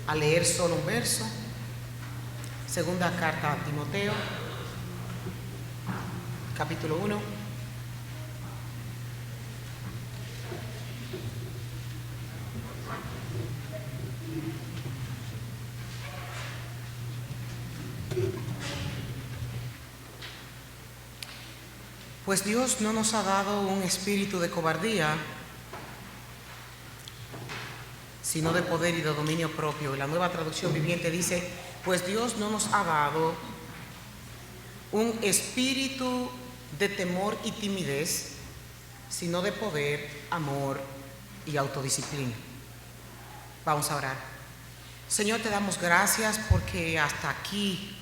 a leer solo un verso. Segunda carta a Timoteo, capítulo 1. Pues Dios no nos ha dado un espíritu de cobardía, sino de poder y de dominio propio. La Nueva Traducción Viviente dice, pues Dios no nos ha dado un espíritu de temor y timidez, sino de poder, amor y autodisciplina. Vamos a orar. Señor, te damos gracias porque hasta aquí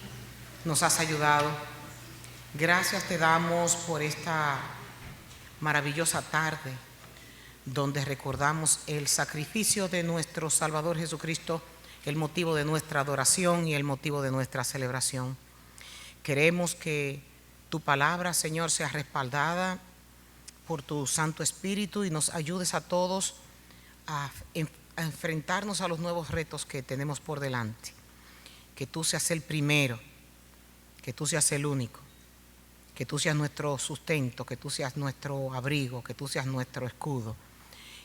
nos has ayudado. Gracias te damos por esta maravillosa tarde donde recordamos el sacrificio de nuestro Salvador Jesucristo, el motivo de nuestra adoración y el motivo de nuestra celebración. Queremos que tu palabra, Señor, sea respaldada por tu Santo Espíritu y nos ayudes a todos a enfrentarnos a los nuevos retos que tenemos por delante. Que tú seas el primero, que tú seas el único, que tú seas nuestro sustento, que tú seas nuestro abrigo, que tú seas nuestro escudo.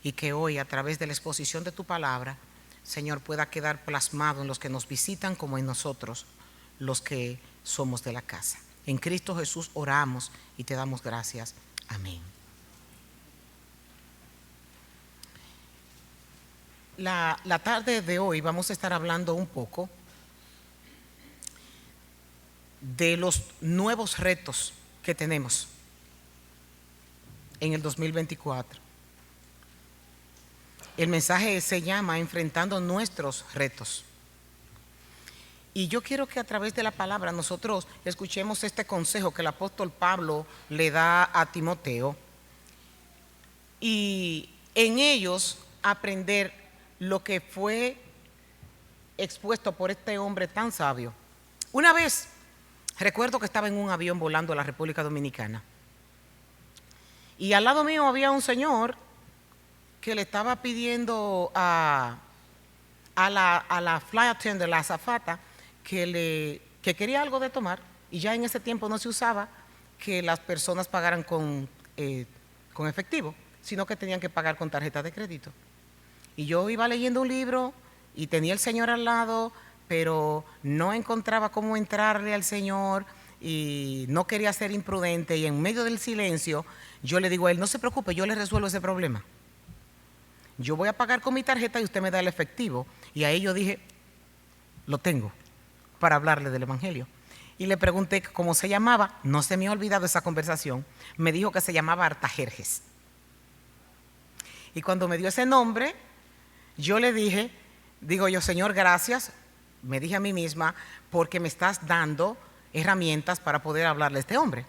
Y que hoy, a través de la exposición de tu palabra, Señor, pueda quedar plasmado en los que nos visitan como en nosotros, los que somos de la casa. En Cristo Jesús oramos y te damos gracias. Amén. La tarde de hoy vamos a estar hablando un poco de los nuevos retos que tenemos en el 2024. El mensaje se llama Enfrentando nuestros retos. Y yo quiero que a través de la palabra nosotros escuchemos este consejo que el apóstol Pablo le da a Timoteo y en ellos aprender lo que fue expuesto por este hombre tan sabio. Una vez recuerdo que estaba en un avión volando a la República Dominicana y al lado mío había un señor que le estaba pidiendo a la flight attendant, la azafata, que quería algo de tomar, y ya en ese tiempo no se usaba que las personas pagaran con efectivo, sino que tenían que pagar con tarjeta de crédito. Y yo iba leyendo un libro y tenía el señor al lado, pero no encontraba cómo entrarle al señor y no quería ser imprudente, y en medio del silencio yo le digo a él, no se preocupe, yo le resuelvo ese problema. Yo voy a pagar con mi tarjeta y usted me da el efectivo. Y ahí yo dije, lo tengo para hablarle del evangelio. Y le pregunté cómo se llamaba, no se me ha olvidado esa conversación. Me dijo que se llamaba Artajerjes. Y cuando me dio ese nombre, yo le dije, digo yo, Señor, gracias, me dije a mí misma, porque me estás dando herramientas para poder hablarle a este hombre.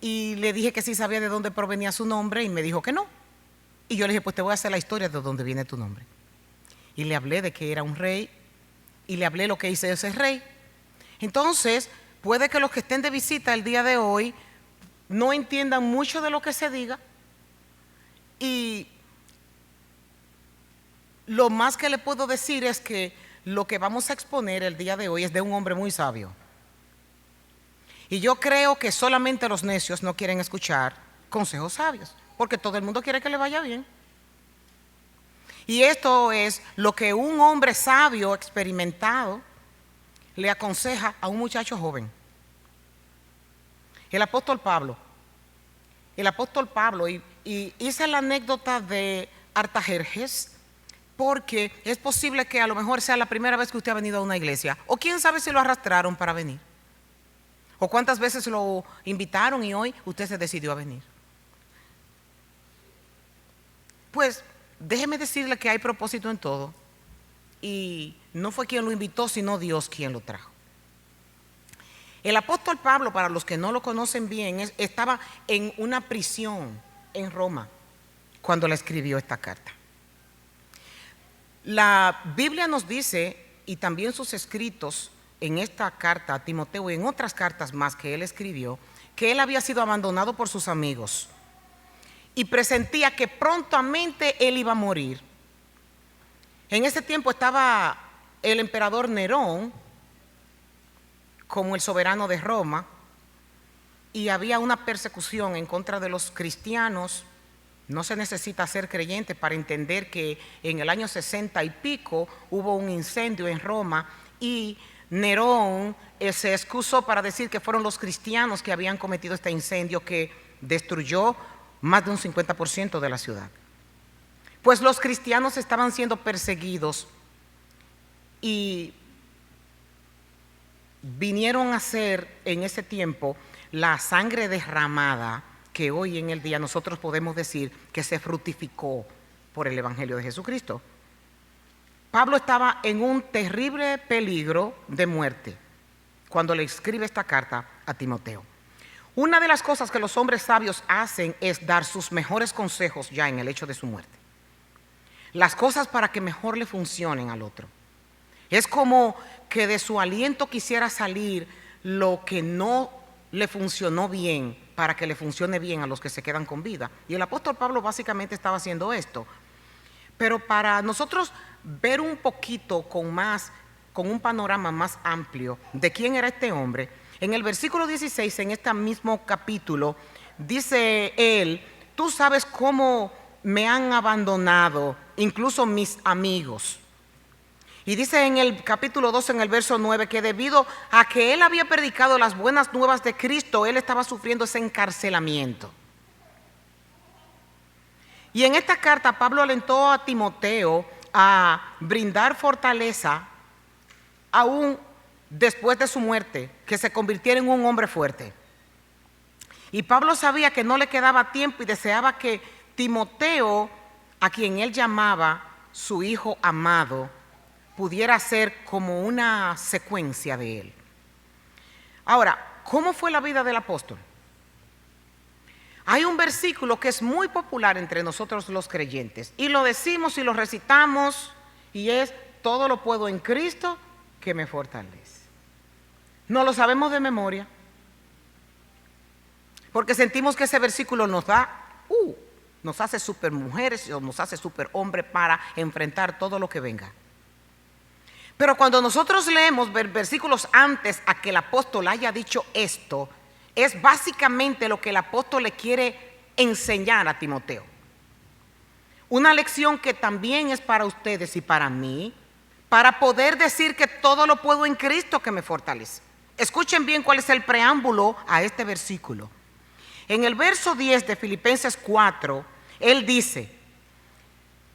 Y le dije que sí sabía de dónde provenía su nombre y me dijo que no. Y yo le dije, pues te voy a hacer la historia de dónde viene tu nombre. Y le hablé de que era un rey y le hablé lo que hizo ese rey. Entonces, puede que los que estén de visita el día de hoy no entiendan mucho de lo que se diga, y lo más que le puedo decir es que lo que vamos a exponer el día de hoy es de un hombre muy sabio. Y yo creo que solamente los necios no quieren escuchar consejos sabios, porque todo el mundo quiere que le vaya bien. Y esto es lo que un hombre sabio, experimentado, le aconseja a un muchacho joven. El apóstol Pablo, y hice la anécdota de Artajerjes, porque es posible que a lo mejor sea la primera vez que usted ha venido a una iglesia, o quién sabe si lo arrastraron para venir, o cuántas veces lo invitaron y hoy usted se decidió a venir. Pues déjeme decirle que hay propósito en todo, y no fue quien lo invitó, sino Dios quien lo trajo. El apóstol Pablo, para los que no lo conocen bien, estaba en una prisión en Roma cuando le escribió esta carta. La Biblia nos dice, y también sus escritos en esta carta a Timoteo y en otras cartas más que él escribió, que él había sido abandonado por sus amigos y presentía que prontamente él iba a morir. En ese tiempo estaba el emperador Nerón como el soberano de Roma y había una persecución en contra de los cristianos. No se necesita ser creyente para entender que en el año 60 y pico hubo un incendio en Roma y Nerón se excusó para decir que fueron los cristianos que habían cometido este incendio que destruyó más de un 50% de la ciudad. Pues los cristianos estaban siendo perseguidos y vinieron a ser en ese tiempo la sangre derramada que hoy en el día nosotros podemos decir que se fructificó por el Evangelio de Jesucristo. Pablo estaba en un terrible peligro de muerte cuando le escribe esta carta a Timoteo. Una de las cosas que los hombres sabios hacen es dar sus mejores consejos ya en el hecho de su muerte. Las cosas para que mejor le funcionen al otro. Es como que de su aliento quisiera salir lo que no le funcionó bien para que le funcione bien a los que se quedan con vida. Y el apóstol Pablo básicamente estaba haciendo esto. Pero para nosotros ver un poquito con un panorama más amplio de quién era este hombre, en el versículo 16, en este mismo capítulo, dice él: tú sabes cómo me han abandonado, incluso mis amigos. Y dice en el capítulo 2, en el verso 9, que debido a que él había predicado las buenas nuevas de Cristo, él estaba sufriendo ese encarcelamiento. Y en esta carta Pablo alentó a Timoteo a brindar fortaleza aún después de su muerte, que se convirtiera en un hombre fuerte. Y Pablo sabía que no le quedaba tiempo y deseaba que Timoteo, a quien él llamaba su hijo amado, pudiera ser como una secuencia de él. Ahora, ¿cómo fue la vida del apóstol? Hay un versículo que es muy popular entre nosotros los creyentes y lo decimos y lo recitamos y es: todo lo puedo en Cristo que me fortalece. No lo sabemos de memoria porque sentimos que ese versículo nos hace super mujeres o nos hace super hombre para enfrentar todo lo que venga. Pero cuando nosotros leemos versículos antes a que el apóstol haya dicho esto, es básicamente lo que el apóstol le quiere enseñar a Timoteo. Una lección que también es para ustedes y para mí, para poder decir que todo lo puedo en Cristo que me fortalece. Escuchen bien cuál es el preámbulo a este versículo. En el verso 10 de Filipenses 4, él dice: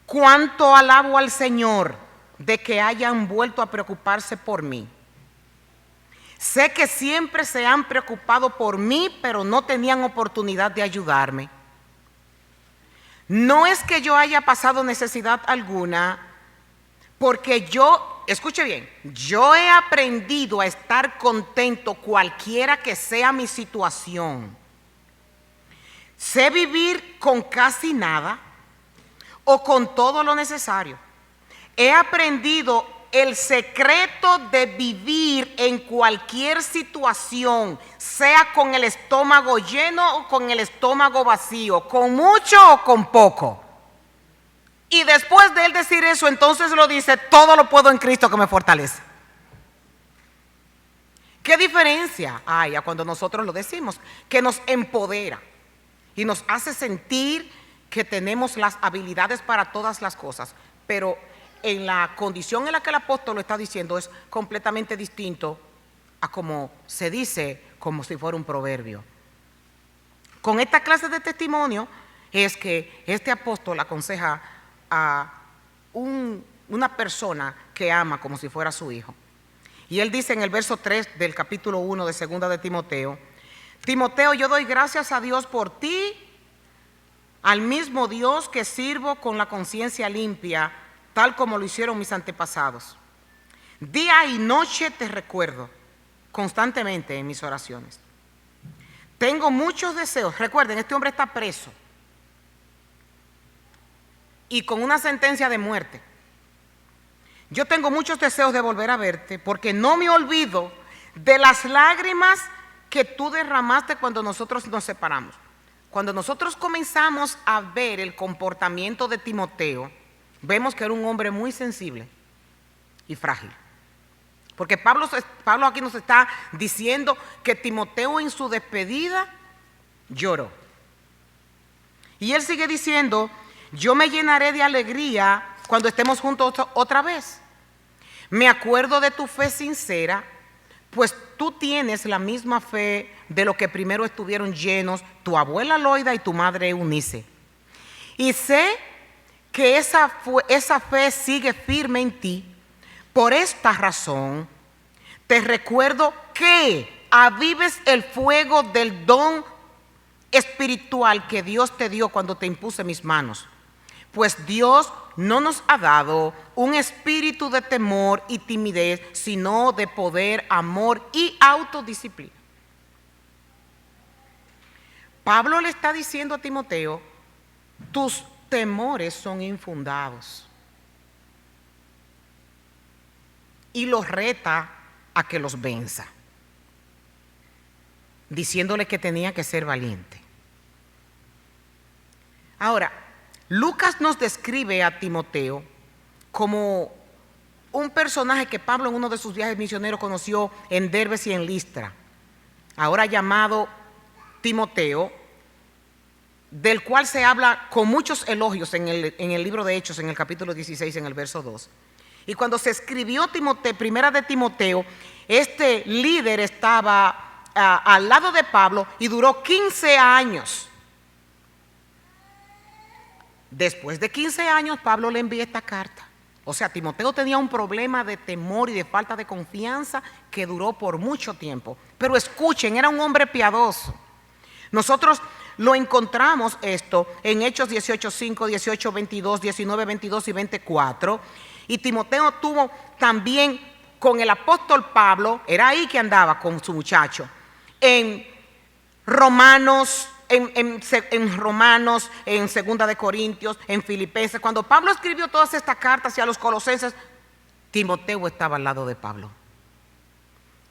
cuánto alabo al Señor de que hayan vuelto a preocuparse por mí. Sé que siempre se han preocupado por mí, pero no tenían oportunidad de ayudarme. No es que yo haya pasado necesidad alguna, porque escuche bien, yo he aprendido a estar contento cualquiera que sea mi situación. Sé vivir con casi nada o con todo lo necesario. He aprendido el secreto de vivir en cualquier situación, sea con el estómago lleno o con el estómago vacío, con mucho o con poco. Y después de él decir eso, entonces lo dice: todo lo puedo en Cristo que me fortalece. ¿Qué diferencia hay a cuando nosotros lo decimos? Que nos empodera y nos hace sentir que tenemos las habilidades para todas las cosas, pero en la condición en la que el apóstol lo está diciendo es completamente distinto a como se dice, como si fuera un proverbio. Con esta clase de testimonio es que este apóstol aconseja a una persona que ama como si fuera su hijo. Y él dice en el verso 3 del capítulo 1 de segunda de Timoteo: Timoteo, yo doy gracias a Dios por ti, al mismo Dios que sirvo con la conciencia limpia, tal como lo hicieron mis antepasados. Día y noche te recuerdo constantemente en mis oraciones. Tengo muchos deseos. Recuerden, este hombre está preso y con una sentencia de muerte. Yo tengo muchos deseos de volver a verte porque no me olvido de las lágrimas que tú derramaste cuando nosotros nos separamos. Cuando nosotros comenzamos a ver el comportamiento de Timoteo, vemos que era un hombre muy sensible y frágil. Porque Pablo aquí nos está diciendo que Timoteo en su despedida lloró. Y él sigue diciendo, yo me llenaré de alegría cuando estemos juntos otra vez. Me acuerdo de tu fe sincera, pues tú tienes la misma fe de lo que primero estuvieron llenos tu abuela Loida y tu madre Eunice. Y sé que esa fe sigue firme en ti. Por esta razón, te recuerdo que avives el fuego del don espiritual que Dios te dio cuando te impuse mis manos. Pues Dios no nos ha dado un espíritu de temor y timidez, sino de poder, amor y autodisciplina. Pablo le está diciendo a Timoteo, tus temores son infundados. Y los reta a que los venza, diciéndole que tenía que ser valiente. Ahora, Lucas nos describe a Timoteo como un personaje que Pablo en uno de sus viajes misioneros conoció en Derbes y en Listra, ahora llamado Timoteo, del cual se habla con muchos elogios en el libro de Hechos, en el capítulo 16, en el verso 2. Y cuando se escribió primera de Timoteo, este líder estaba al lado de Pablo y duró 15 años. Después de 15 años, Pablo le envía esta carta. O sea, Timoteo tenía un problema de temor y de falta de confianza que duró por mucho tiempo. Pero escuchen, era un hombre piadoso. Nosotros lo encontramos esto en Hechos 18:5, 18:22, 19:22 y 24. Y Timoteo tuvo también con el apóstol Pablo, era ahí que andaba con su muchacho, en Romanos, en Romanos, en Segunda de Corintios, en Filipenses. Cuando Pablo escribió todas estas cartas hacia los colosenses, Timoteo estaba al lado de Pablo.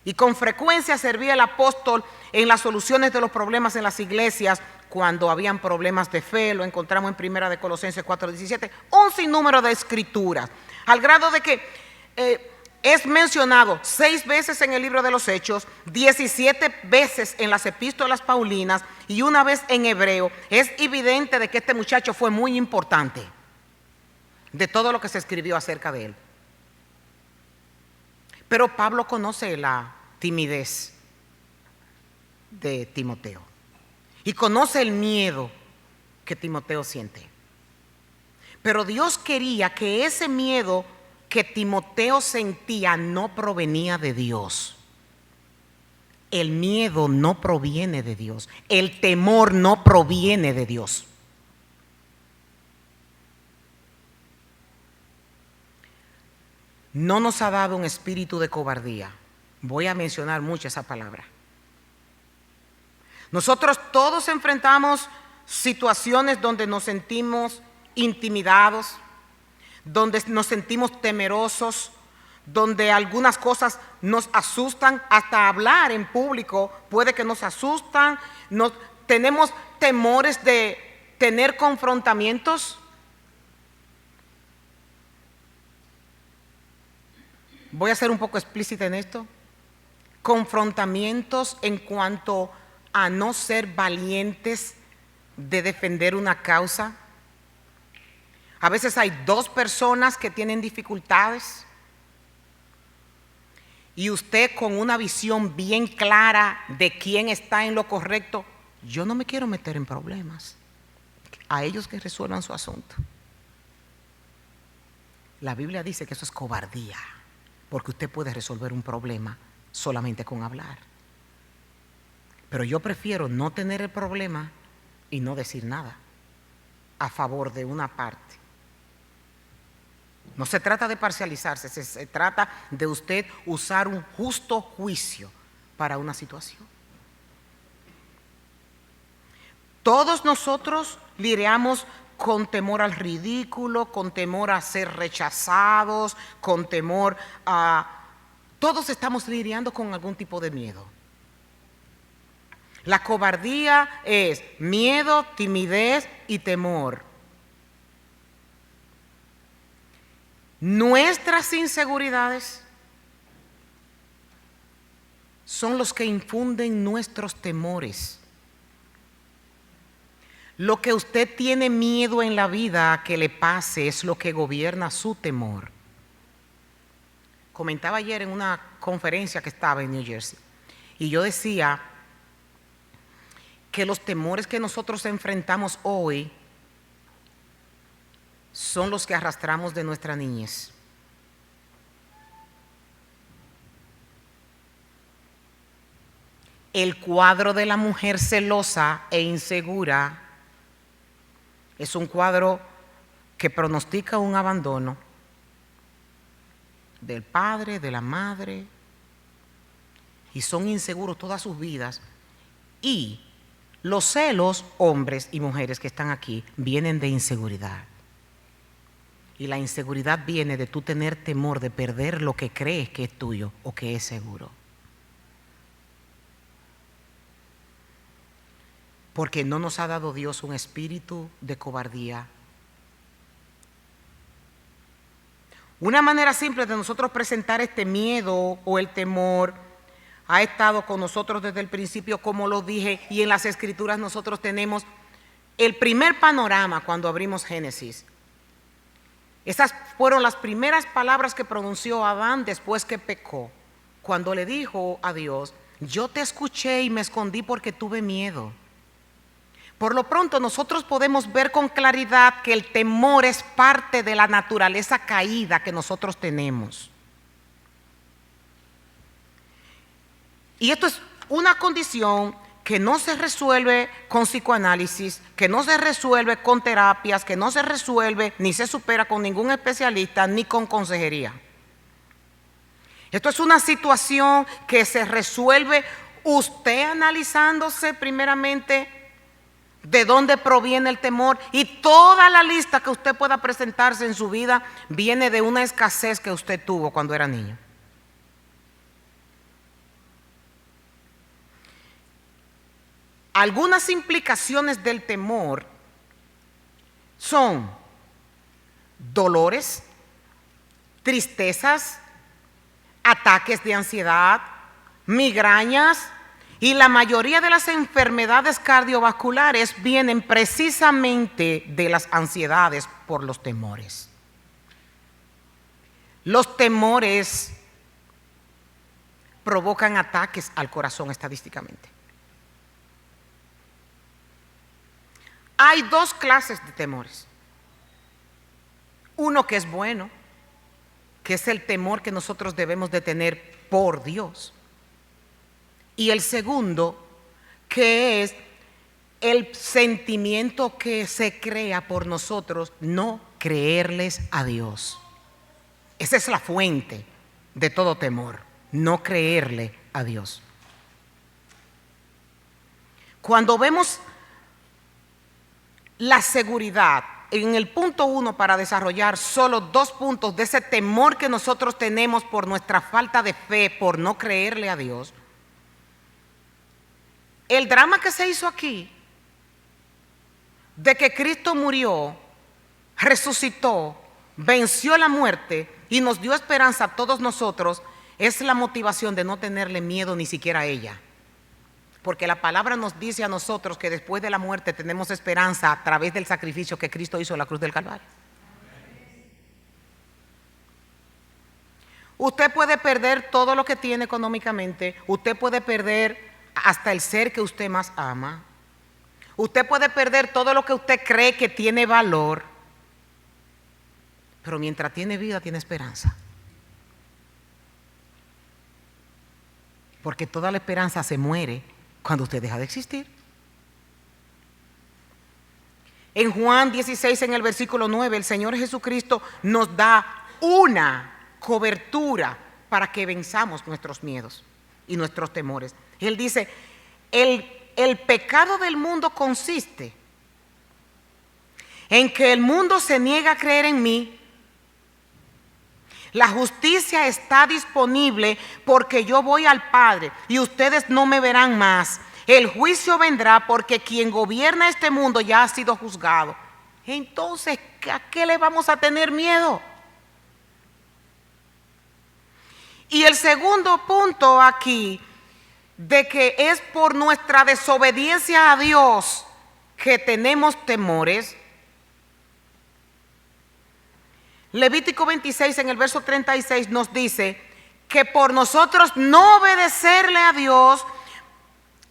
Y con frecuencia servía el apóstol en las soluciones de los problemas en las iglesias cuando habían problemas de fe. Lo encontramos en Primera de Colosenses 4:17, un sinnúmero de escrituras, al grado de que es mencionado 6 veces en el libro de los Hechos, 17 veces en las epístolas paulinas y una vez en Hebreo. Es evidente de que este muchacho fue muy importante de todo lo que se escribió acerca de él. Pero Pablo conoce la timidez de Timoteo y conoce el miedo que Timoteo siente. Pero Dios quería que ese miedo que Timoteo sentía no provenía de Dios. El miedo no proviene de Dios. El temor no proviene de Dios. No nos ha dado un espíritu de cobardía. Voy a mencionar mucho esa palabra. Nosotros todos enfrentamos situaciones donde nos sentimos intimidados, donde nos sentimos temerosos, donde algunas cosas nos asustan, hasta hablar en público puede que nos asustan, tenemos temores de tener confrontamientos. Voy a ser un poco explícita en esto. Confrontamientos en cuanto a no ser valientes de defender una causa. A veces hay 2 personas que tienen dificultades y usted con una visión bien clara de quién está en lo correcto, yo no me quiero meter en problemas. A ellos que resuelvan su asunto. La Biblia dice que eso es cobardía. Porque usted puede resolver un problema solamente con hablar. Pero yo prefiero no tener el problema y no decir nada a favor de una parte. No se trata de parcializarse, se trata de usted usar un justo juicio para una situación. Todos nosotros lidiamos con temor al ridículo, con temor a ser rechazados, con temor a... Todos estamos lidiando con algún tipo de miedo. La cobardía es miedo, timidez y temor. Nuestras inseguridades son los que infunden nuestros temores. Lo que usted tiene miedo en la vida a que le pase es lo que gobierna su temor. Comentaba ayer en una conferencia que estaba en New Jersey y yo decía que los temores que nosotros enfrentamos hoy son los que arrastramos de nuestra niñez. El cuadro de la mujer celosa e insegura es un cuadro que pronostica un abandono del padre, de la madre, y son inseguros todas sus vidas. Y los celos, hombres y mujeres que están aquí, vienen de inseguridad. Y la inseguridad viene de tú tener temor de perder lo que crees que es tuyo o que es seguro. Porque no nos ha dado Dios un espíritu de cobardía. Una manera simple de nosotros presentar este miedo o el temor ha estado con nosotros desde el principio, como lo dije, y en las Escrituras nosotros tenemos el primer panorama cuando abrimos Génesis. Esas fueron las primeras palabras que pronunció Adán después que pecó, cuando le dijo a Dios: yo te escuché y me escondí porque tuve miedo. Por lo pronto nosotros podemos ver con claridad que el temor es parte de la naturaleza caída que nosotros tenemos. Y esto es una condición que no se resuelve con psicoanálisis, que no se resuelve con terapias, que no se resuelve ni se supera con ningún especialista ni con consejería. Esto es una situación que se resuelve usted analizándose primeramente de dónde proviene el temor, y toda la lista que usted pueda presentarse en su vida viene de una escasez que usted tuvo cuando era niño. Algunas implicaciones del temor son dolores, tristezas, ataques de ansiedad, migrañas, y la mayoría de las enfermedades cardiovasculares vienen precisamente de las ansiedades por los temores. Los temores provocan ataques al corazón estadísticamente. Hay dos clases de temores. Uno que es bueno, que es el temor que nosotros debemos de tener por Dios. Y el segundo, que es el sentimiento que se crea por nosotros no creerles a Dios. Esa es la fuente de todo temor, no creerle a Dios. Cuando vemos la seguridad, en el punto 1, para desarrollar solo 2 puntos de ese temor que nosotros tenemos por nuestra falta de fe, por no creerle a Dios. El drama que se hizo aquí, de que Cristo murió, resucitó, venció la muerte y nos dio esperanza a todos nosotros, es la motivación de no tenerle miedo ni siquiera a ella. Porque la palabra nos dice a nosotros que después de la muerte tenemos esperanza a través del sacrificio que Cristo hizo en la cruz del Calvario. Usted puede perder todo lo que tiene económicamente, usted puede perder hasta el ser que usted más ama, usted puede perder todo lo que usted cree que tiene valor, pero mientras tiene vida tiene esperanza. Porque toda la esperanza se muere cuando usted deja de existir. En Juan 16, en el versículo 9, el Señor Jesucristo nos da una cobertura para que venzamos nuestros miedos y nuestros temores. Él dice, el pecado del mundo consiste en que el mundo se niega a creer en mí. La justicia está disponible porque yo voy al Padre y ustedes no me verán más. El juicio vendrá porque quien gobierna este mundo ya ha sido juzgado. Entonces, ¿a qué le vamos a tener miedo? Y el segundo punto aquí, de que es por nuestra desobediencia a Dios que tenemos temores. Levítico 26 en el verso 36 nos dice que por nosotros no obedecerle a Dios,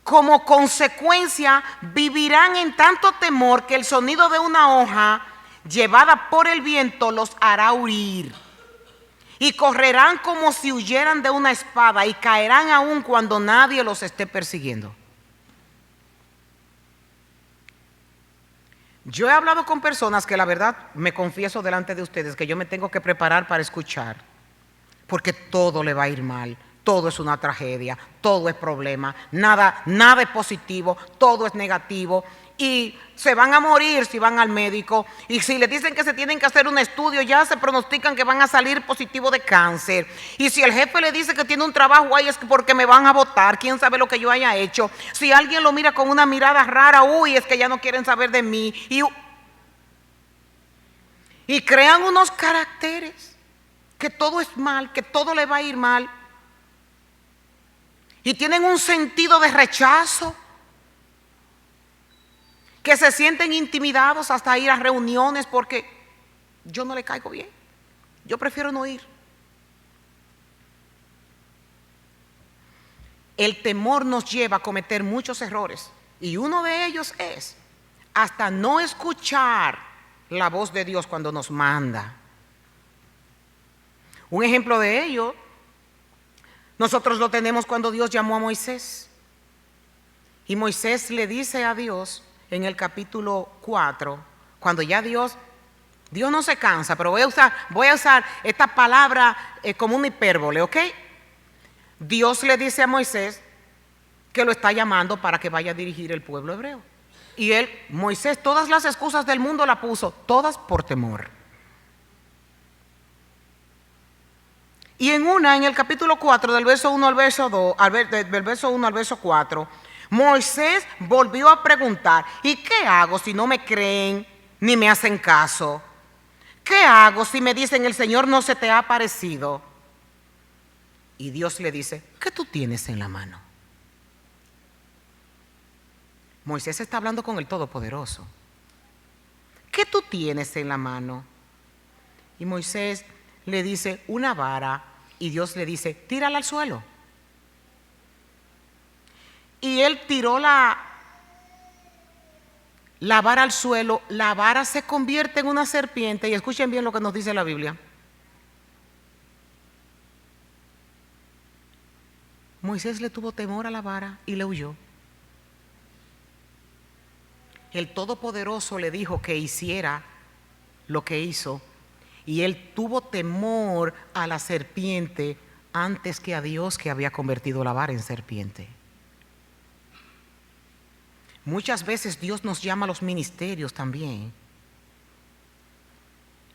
como consecuencia vivirán en tanto temor que el sonido de una hoja llevada por el viento los hará huir. Y correrán como si huyeran de una espada y caerán aún cuando nadie los esté persiguiendo. Yo he hablado con personas que la verdad me confieso delante de ustedes que yo me tengo que preparar para escuchar, porque todo le va a ir mal, todo es una tragedia, todo es problema, nada es positivo, todo es negativo. Y se van a morir si van al médico, y si les dicen que se tienen que hacer un estudio, ya se pronostican que van a salir positivo de cáncer. Y si el jefe le dice que tiene un trabajo ahí es porque me van a votar, quién sabe lo que yo haya hecho. Si alguien lo mira con una mirada rara, uy, es que ya no quieren saber de mí. Y crean unos caracteres, que todo es mal, que todo le va a ir mal. Y tienen un sentido de rechazo, que se sienten intimidados hasta ir a reuniones porque yo no le caigo bien, yo prefiero no ir. El temor nos lleva a cometer muchos errores, y uno de ellos es hasta no escuchar la voz de Dios cuando nos manda. Un ejemplo de ello nosotros lo tenemos cuando Dios llamó a Moisés, y Moisés le dice a Dios en el capítulo 4, cuando ya Dios no se cansa, pero voy a usar esta palabra como una hipérbole, ¿ok? Dios le dice a Moisés que lo está llamando para que vaya a dirigir el pueblo hebreo. Y Moisés, todas las excusas del mundo la puso, todas por temor. Y en el capítulo 4, del verso 1 al verso 2, del verso 1 al verso 4, Moisés volvió a preguntar: ¿y qué hago si no me creen ni me hacen caso? ¿Qué hago si me dicen el Señor no se te ha aparecido? Y Dios le dice: ¿qué tú tienes en la mano? Moisés está hablando con el Todopoderoso. ¿Qué tú tienes en la mano? Y Moisés le dice: una vara. Y Dios le dice: tírala al suelo. Y él tiró la vara al suelo, la vara se convierte en una serpiente, y escuchen bien lo que nos dice la Biblia. Moisés le tuvo temor a la vara y le huyó. El Todopoderoso le dijo que hiciera lo que hizo, y él tuvo temor a la serpiente antes que a Dios, que había convertido la vara en serpiente. Muchas veces Dios nos llama a los ministerios también,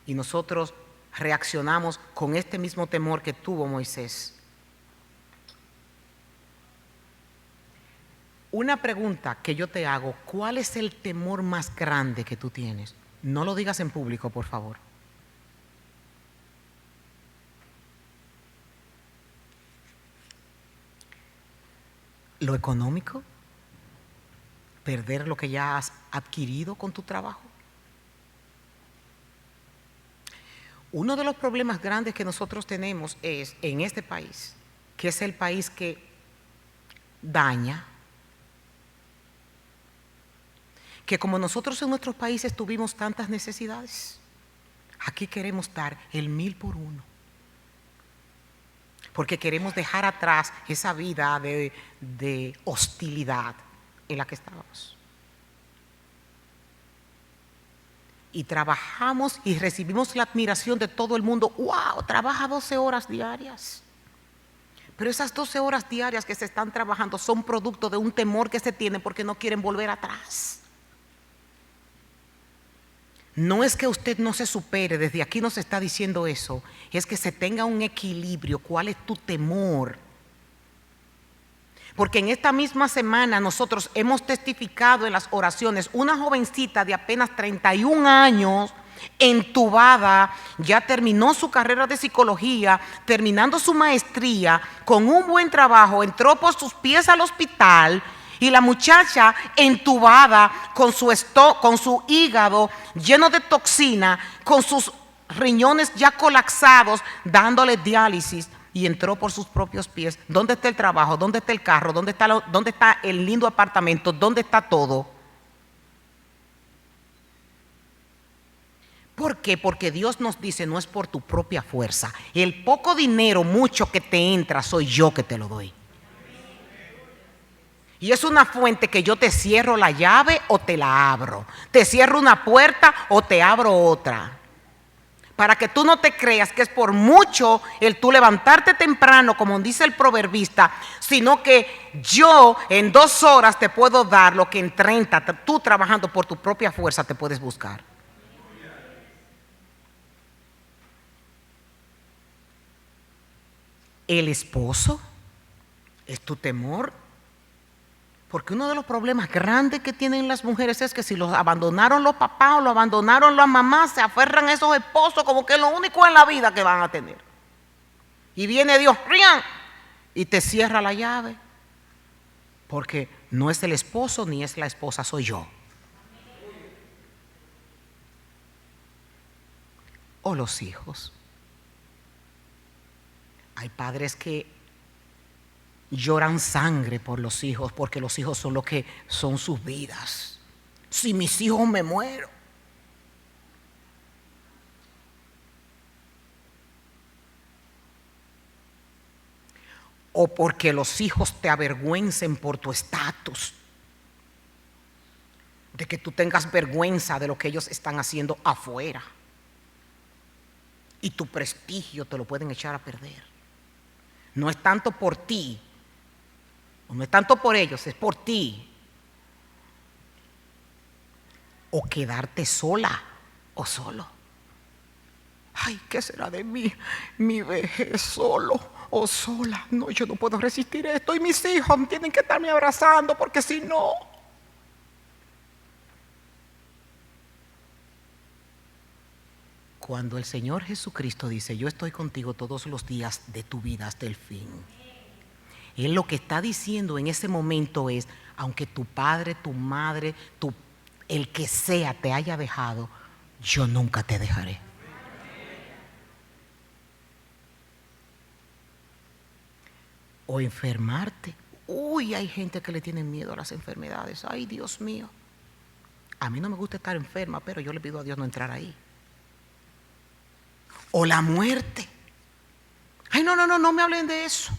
y nosotros reaccionamos con este mismo temor que tuvo Moisés. Una pregunta que yo te hago: ¿cuál es el temor más grande que tú tienes? No lo digas en público, por favor. ¿Lo económico? ¿Perder lo que ya has adquirido con tu trabajo? Uno de los problemas grandes que nosotros tenemos es en este país, que es el país que daña, que como nosotros en nuestros países tuvimos tantas necesidades, aquí queremos dar el 1000 por uno, porque queremos dejar atrás esa vida de hostilidad en la que estábamos. Y trabajamos y recibimos la admiración de todo el mundo. ¡Wow! Trabaja 12 horas diarias. Pero esas 12 horas diarias que se están trabajando son producto de un temor que se tiene porque no quieren volver atrás. No es que usted no se supere, desde aquí nos está diciendo eso, es que se tenga un equilibrio. ¿Cuál es tu temor? Porque en esta misma semana nosotros hemos testificado en las oraciones una jovencita de apenas 31 años entubada, ya terminó su carrera de psicología, terminando su maestría, con un buen trabajo, entró por sus pies al hospital y la muchacha entubada con su hígado lleno de toxina, con sus riñones ya colapsados, dándole diálisis. Y entró por sus propios pies. ¿Dónde está el trabajo? ¿Dónde está el carro? ¿Dónde está el lindo apartamento? ¿Dónde está todo? ¿Por qué? Porque Dios nos dice, no es por tu propia fuerza. El poco dinero, mucho que te entra, soy yo que te lo doy. Y es una fuente que yo te cierro la llave o te la abro. Te cierro una puerta o te abro otra. Para que tú no te creas que es por mucho el tú levantarte temprano, como dice el proverbista, sino que yo en 2 horas te puedo dar lo que en 30, tú trabajando por tu propia fuerza te puedes buscar. El esposo es tu temor. Porque uno de los problemas grandes que tienen las mujeres es que si los abandonaron los papás o los abandonaron las mamás, se aferran a esos esposos como que es lo único en la vida que van a tener. Y viene Dios, ¡rian!, y te cierra la llave. Porque no es el esposo ni es la esposa, soy yo. O los hijos. Hay padres que lloran sangre por los hijos, porque los hijos son lo que son sus vidas. Si mis hijos me muero. O porque los hijos te avergüencen por tu estatus. De que tú tengas vergüenza de lo que ellos están haciendo afuera. Y tu prestigio te lo pueden echar a perder. No es tanto por ti. No es tanto por ellos, es por ti. O quedarte sola o solo. Ay, ¿qué será de mí? Mi vejez solo o sola. No, yo no puedo resistir esto. Y mis hijos tienen que estarme abrazando porque si no. Cuando el Señor Jesucristo dice, yo estoy contigo todos los días de tu vida hasta el fin. Él lo que está diciendo en ese momento es, aunque tu padre, tu madre, el que sea te haya dejado, yo nunca te dejaré. O enfermarte. Uy, hay gente que le tiene miedo a las enfermedades. Ay, Dios mío. A mí no me gusta estar enferma, pero yo le pido a Dios no entrar ahí. O la muerte. Ay, no me hablen de eso.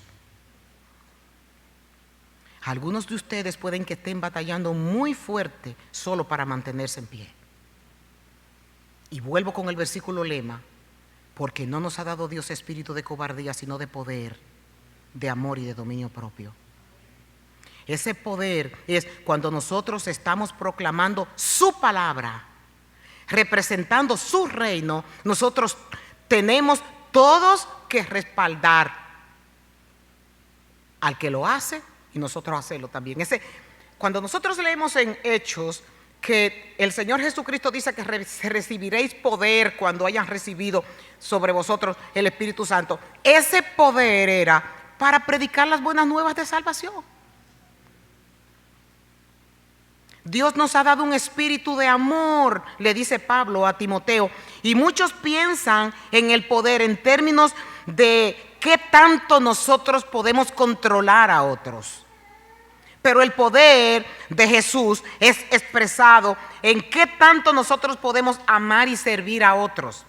Algunos de ustedes pueden que estén batallando muy fuerte solo para mantenerse en pie. Y vuelvo con el versículo lema, porque no nos ha dado Dios espíritu de cobardía, sino de poder, de amor y de dominio propio. Ese poder es cuando nosotros estamos proclamando su palabra, representando su reino. Nosotros tenemos todos que respaldar al que lo hace y nosotros hacerlo también. Cuando nosotros leemos en Hechos que el Señor Jesucristo dice que recibiréis poder cuando hayan recibido sobre vosotros el Espíritu Santo, ese poder era para predicar las buenas nuevas de salvación. Dios nos ha dado un espíritu de amor, le dice Pablo a Timoteo, y muchos piensan en el poder en términos de qué tanto nosotros podemos controlar a otros. Pero el poder de Jesús es expresado en qué tanto nosotros podemos amar y servir a otros.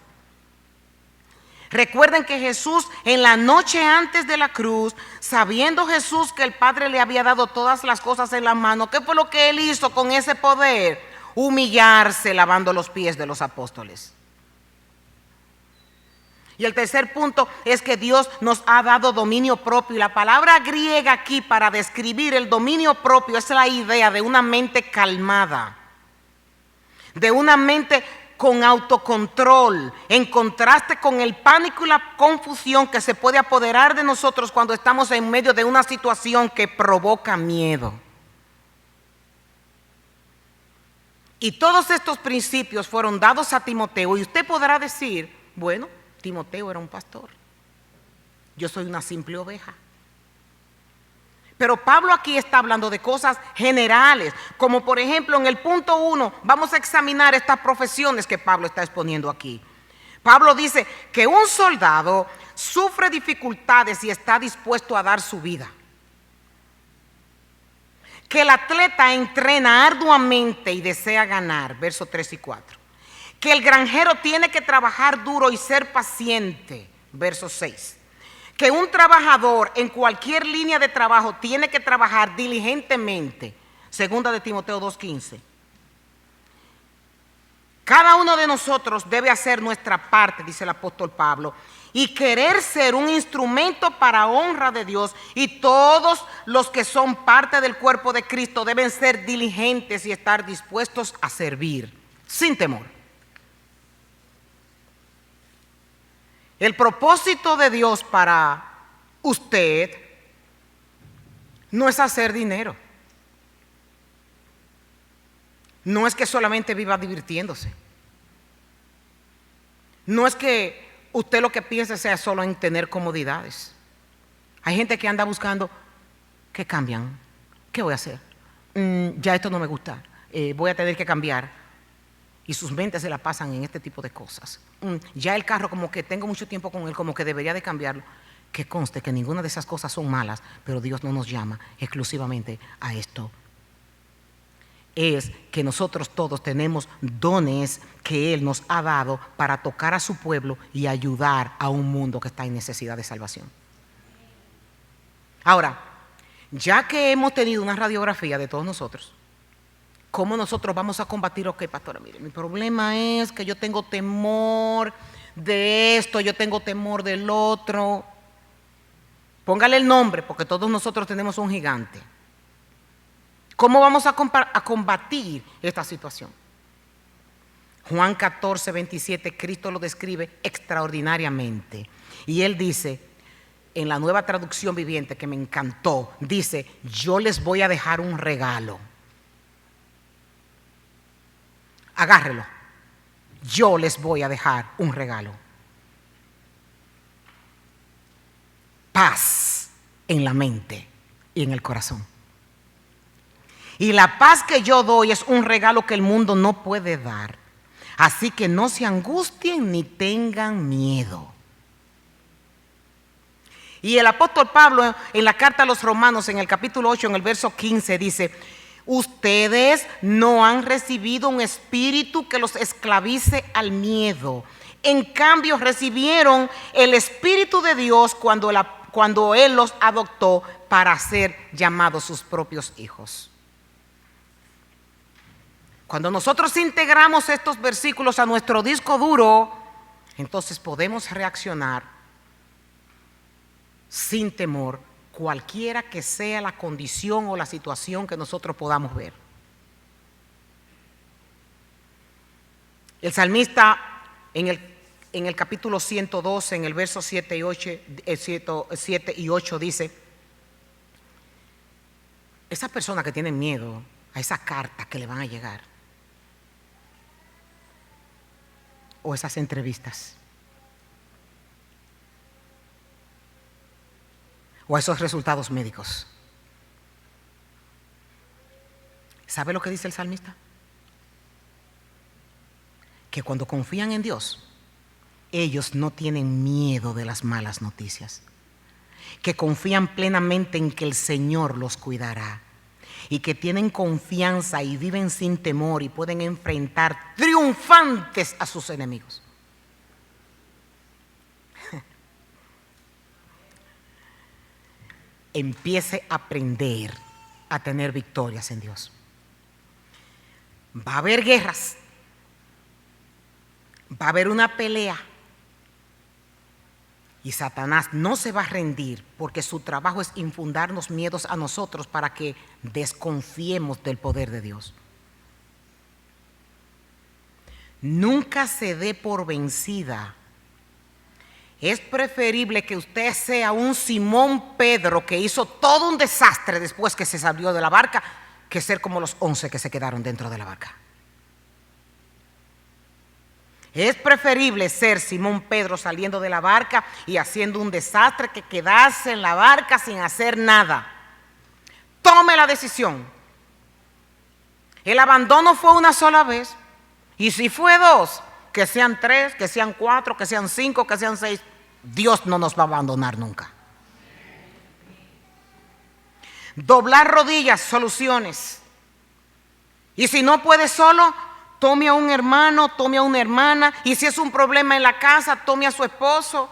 Recuerden que Jesús en la noche antes de la cruz, sabiendo Jesús que el Padre le había dado todas las cosas en la mano, ¿qué fue lo que Él hizo con ese poder? Humillarse lavando los pies de los apóstoles. Y el tercer punto es que Dios nos ha dado dominio propio. Y la palabra griega aquí para describir el dominio propio es la idea de una mente calmada, de una mente con autocontrol, en contraste con el pánico y la confusión que se puede apoderar de nosotros cuando estamos en medio de una situación que provoca miedo. Y todos estos principios fueron dados a Timoteo. Y usted podrá decir, bueno, Timoteo era un pastor. Yo soy una simple oveja. Pero Pablo aquí está hablando de cosas generales, como por ejemplo en el punto 1, vamos a examinar estas profesiones que Pablo está exponiendo aquí. Pablo dice que un soldado sufre dificultades y está dispuesto a dar su vida. Que el atleta entrena arduamente y desea ganar, versos 3 y 4. Que el granjero tiene que trabajar duro y ser paciente, verso 6. Que un trabajador en cualquier línea de trabajo tiene que trabajar diligentemente, segunda de Timoteo 2:15. Cada uno de nosotros debe hacer nuestra parte, dice el apóstol Pablo, y querer ser un instrumento para honra de Dios, y todos los que son parte del cuerpo de Cristo deben ser diligentes y estar dispuestos a servir, sin temor. El propósito de Dios para usted no es hacer dinero. No es que solamente viva divirtiéndose. No es que usted lo que piense sea solo en tener comodidades. Hay gente que anda buscando, ¿qué cambian? ¿Qué voy a hacer? Ya esto no me gusta, voy a tener que cambiar. Y sus mentes se la pasan en este tipo de cosas. Ya el carro, como que tengo mucho tiempo con él, como que debería de cambiarlo. Que conste que ninguna de esas cosas son malas, pero Dios no nos llama exclusivamente a esto. Es que nosotros todos tenemos dones que Él nos ha dado para tocar a su pueblo y ayudar a un mundo que está en necesidad de salvación. Ahora, ya que hemos tenido una radiografía de todos nosotros, ¿cómo nosotros vamos a combatir? Ok, pastora, mire, mi problema es que yo tengo temor de esto, yo tengo temor del otro. Póngale el nombre, porque todos nosotros tenemos un gigante. ¿Cómo vamos a combatir esta situación? Juan 14, 27, Cristo lo describe extraordinariamente. Y Él dice, en la Nueva Traducción Viviente, que me encantó, dice, yo les voy a dejar un regalo. Agárrelo. Yo les voy a dejar un regalo. Paz en la mente y en el corazón. Y la paz que yo doy es un regalo que el mundo no puede dar. Así que no se angustien ni tengan miedo. Y el apóstol Pablo en la carta a los Romanos, en el capítulo 8, en el verso 15, dice, ustedes no han recibido un espíritu que los esclavice al miedo. En cambio, recibieron el Espíritu de Dios cuando Él los adoptó para ser llamados sus propios hijos. Cuando nosotros integramos estos versículos a nuestro disco duro, entonces podemos reaccionar sin temor, cualquiera que sea la condición o la situación que nosotros podamos ver. El salmista en el capítulo 112, en el verso 7 y 8 dice, esas personas que tienen miedo a esa carta que le van a llegar, o esas entrevistas, o a esos resultados médicos, ¿sabe lo que dice el salmista? Que cuando confían en Dios, ellos no tienen miedo de las malas noticias, que confían plenamente en que el Señor los cuidará y que tienen confianza y viven sin temor y pueden enfrentar triunfantes a sus enemigos. Empiece a aprender a tener victorias en Dios. Va a haber guerras, va a haber una pelea. Y Satanás no se va a rendir porque su trabajo es infundarnos miedos a nosotros para que desconfiemos del poder de Dios. Nunca se dé por vencida. Es preferible que usted sea un Simón Pedro que hizo todo un desastre después que se salió de la barca, que ser como los 11 que se quedaron dentro de la barca. Es preferible ser Simón Pedro saliendo de la barca y haciendo un desastre que quedarse en la barca sin hacer nada. Tome la decisión. El abandono fue una sola vez. Y si fue 2, que sean 3, que sean 4, que sean 5, que sean 6, Dios no nos va a abandonar nunca. Doblar rodillas, soluciones. Y si no puede solo, tome a un hermano, tome a una hermana. Y si es un problema en la casa, tome a su esposo.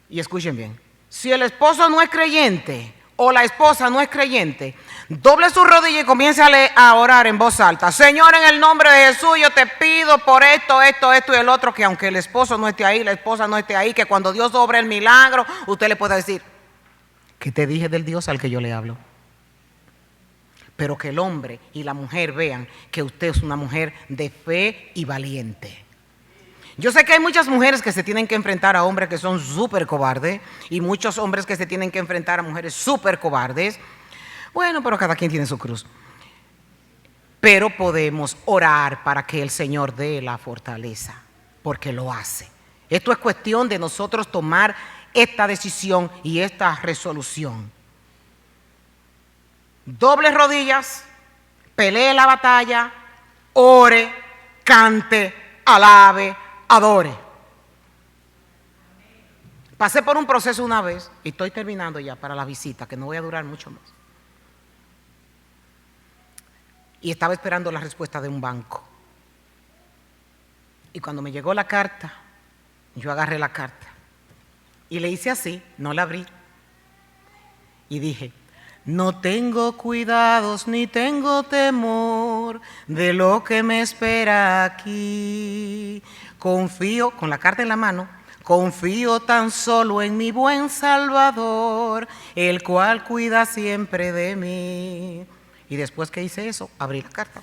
Y escuchen bien, si el esposo no es creyente o la esposa no es creyente, doble su rodilla y comience a orar en voz alta. Señor, en el nombre de Jesús, yo te pido por esto y el otro, que aunque el esposo no esté ahí, la esposa no esté ahí, que cuando Dios obre el milagro, usted le pueda decir: ¿qué te dije del Dios al que yo le hablo? Pero que el hombre y la mujer vean que usted es una mujer de fe y valiente. Yo sé que hay muchas mujeres que se tienen que enfrentar a hombres que son súper cobardes y muchos hombres que se tienen que enfrentar a mujeres súper cobardes. Bueno, pero cada quien tiene su cruz. Pero podemos orar para que el Señor dé la fortaleza, porque lo hace. Esto es cuestión de nosotros tomar esta decisión y esta resolución. Doble rodillas, pelee la batalla, ore, cante, alabe, adore. Pasé por un proceso una vez y estoy terminando ya para la visita, que no voy a durar mucho más. Y estaba esperando la respuesta de un banco. Y cuando me llegó la carta, yo agarré la carta y le hice así, no la abrí. Y dije: no tengo cuidados ni tengo temor de lo que me espera aquí. Confío, con la carta en la mano, confío tan solo en mi buen Salvador, el cual cuida siempre de mí. Y después que hice eso, abrí la carta.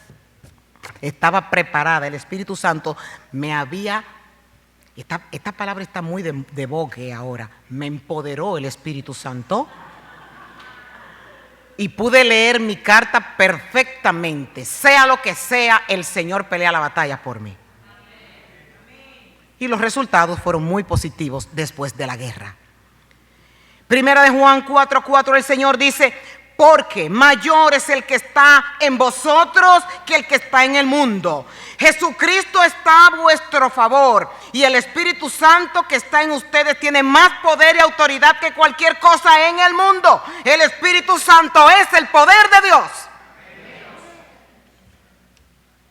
Estaba preparada, el Espíritu Santo me había... Esta palabra está muy de bogue ahora. Me empoderó el Espíritu Santo. Y pude leer mi carta perfectamente. Sea lo que sea, el Señor pelea la batalla por mí. Y los resultados fueron muy positivos después de la guerra. Primera de Juan 4:4, el Señor dice: porque mayor es el que está en vosotros que el que está en el mundo. Jesucristo está a vuestro favor y el Espíritu Santo que está en ustedes tiene más poder y autoridad que cualquier cosa en el mundo. El Espíritu Santo es el poder de Dios.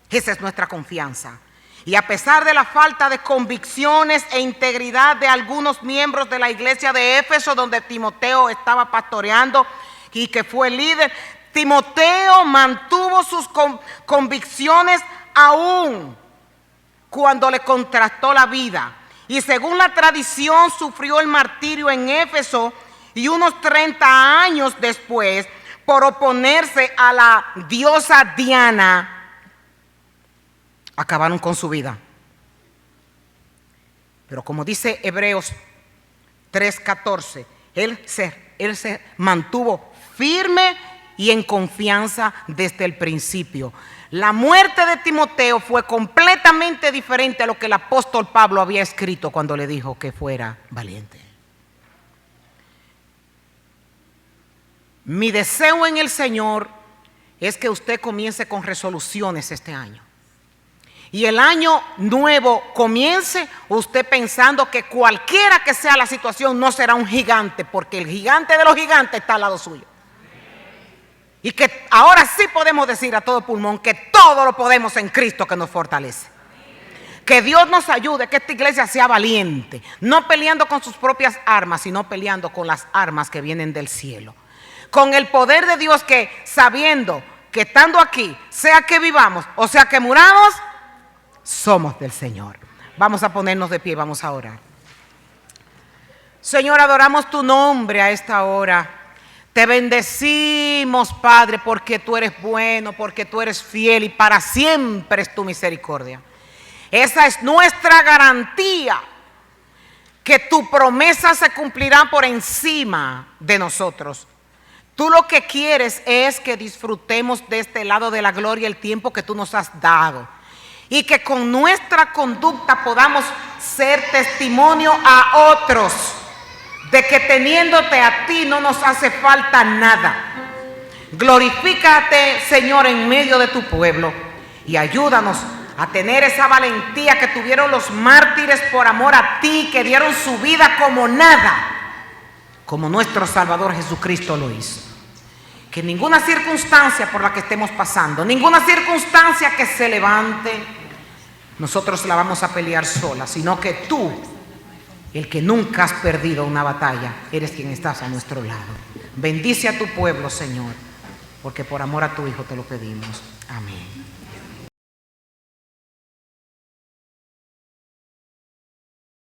Esa es nuestra confianza. Y a pesar de la falta de convicciones e integridad de algunos miembros de la iglesia de Éfeso, donde Timoteo estaba pastoreando y que fue líder, Timoteo mantuvo sus convicciones aún cuando le contrastó la vida. Y según la tradición, sufrió el martirio en Éfeso y unos 30 años después, por oponerse a la diosa Diana, acabaron con su vida. Pero como dice Hebreos 3:14, él se mantuvo firme y en confianza desde el principio. La muerte de Timoteo fue completamente diferente a lo que el apóstol Pablo había escrito cuando le dijo que fuera valiente. Mi deseo en el Señor es que usted comience con resoluciones este año. Y el año nuevo comience usted pensando que cualquiera que sea la situación no será un gigante, porque el gigante de los gigantes está al lado suyo. Y que ahora sí podemos decir a todo pulmón que todo lo podemos en Cristo que nos fortalece. Que Dios nos ayude, que esta iglesia sea valiente, no peleando con sus propias armas, sino peleando con las armas que vienen del cielo. Con el poder de Dios, que sabiendo que estando aquí, sea que vivamos o sea que muramos, somos del Señor. Vamos a ponernos de pie, vamos a orar. Señor, adoramos tu nombre a esta hora. Te bendecimos, Padre, porque tú eres bueno, porque tú eres fiel y para siempre es tu misericordia. Esa es nuestra garantía, que tu promesa se cumplirá por encima de nosotros. Tú lo que quieres es que disfrutemos de este lado de la gloria el tiempo que tú nos has dado. y que con nuestra conducta podamos ser testimonio a otros de que teniéndote a ti no nos hace falta nada. Glorifícate, Señor, en medio de tu pueblo y ayúdanos a tener esa valentía que tuvieron los mártires por amor a ti, que dieron su vida como nada, como nuestro Salvador Jesucristo lo hizo. Que ninguna circunstancia por la que estemos pasando, ninguna circunstancia que se levante, nosotros la vamos a pelear sola, sino que tú, el que nunca has perdido una batalla, eres quien estás a nuestro lado. Bendice a tu pueblo, Señor, porque por amor a tu Hijo te lo pedimos. Amén.